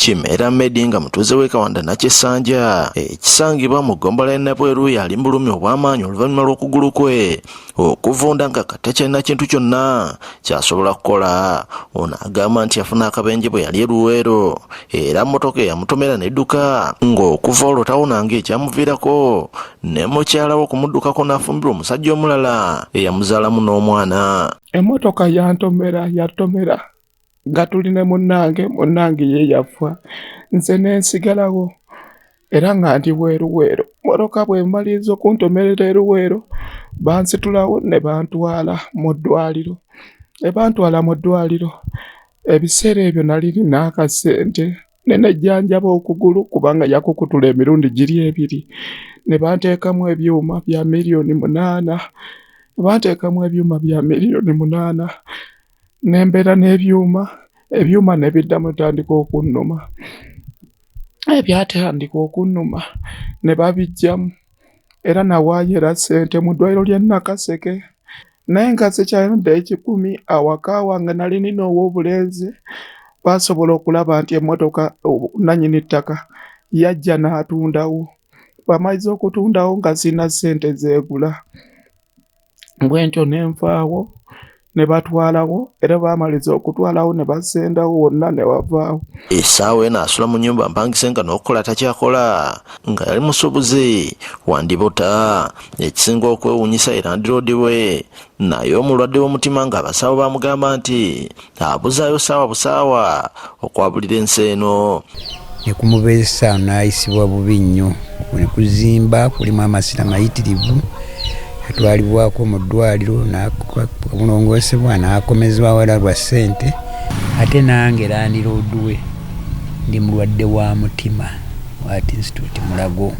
KIMERA MEDDY nga mutuuze w'ekawanda Nakisanja ekisangibwa mu ggombolola Nabweru yali mu bulumi obw'amaanyi oluvannyuma lw'okugulu kwe okuvunda nga takyalina kintu kyonna ky'asobola kukola. Ono agamba nti yafuna akabenje bwe yali e Luweero era mmotoka eyamutomera n'edduka ng'okuva olwo tawonanga ekyamuviirako ne mukyala we okumuddukako n'afumbirwa omusajja omulala eyamuzaalamu n'omwana. Emmotoka yatomera nga tuline munnange ye yafa nze nensigalawo era nga ndi Luweero. Mmotoka bwe maliriza okuntomerera e Luweero bansitulawo ne bantwala mu ddwaliro. Ebiseera ebyo nali nina akasente ne nejjanjaba okugulu kubanga yakukutula emirundi giri ebiri ne banteekamu ebyuuma bya miliyoni 8 nembeera ebyuuma ne biddamu tandika okunnuma. Ebyatandika okunnuma ne babijjamu era nawaayo ssente mu ddwaliro ly'e Nakaseke naye nga sikyalidde ekikumi awaka wange nali nina ow'obulenzi basobola okulaba nti emmotoka nannyini ttaka yajja n'atundawo. Bamaliza okutundawo nga sirina ssente zeegula bwentyo ne nfaawo ne batwalawo era baamaliza okutwalawo ne basendawo wonna ne wavaawo. Essaawa eno asula mu nnyumba mpangise nga n'okukola takyakola nga yali musuubuzi wandibota ekisinga okwewuunyisa erandiroodi we naye omulwadde w'omutima ng'abasawo bamugamba nti abuzaayo saawa busaawa okwabulira ensi eno. Ne kumubeesa n'ayisibwa bubi nnyo ne kuzimba kulimu amasira mayitirivu yatwalibwako mu ddwaliro n'akulongoosebwa n'akomezebwa wala lwa ssente. Ate nange landiroodi we ndi mulwadde wa mutima Art Institute Mulago,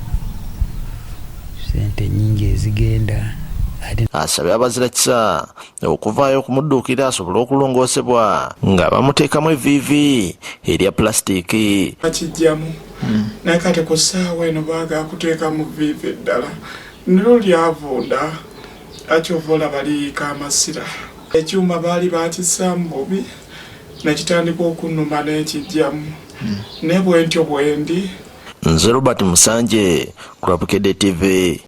ssente nnyingi ezigenda. Asabye abazira kisa okuvaayo okumudduukira asobole okulongoosebwa nga bamuteekamu evviivi erya pulasitiiki. Bakijjamu naye kati ku ssaawa eno baagala kuteekamu vviivi eddala niro lyavunda akyova olaba liyiika amasira. Ekyuma baali bakissaamu bubi nekitandika okunnuma n'ekijjamu ne bwentyo bwendi. Nze Robert Musanje ku Bukedde TV.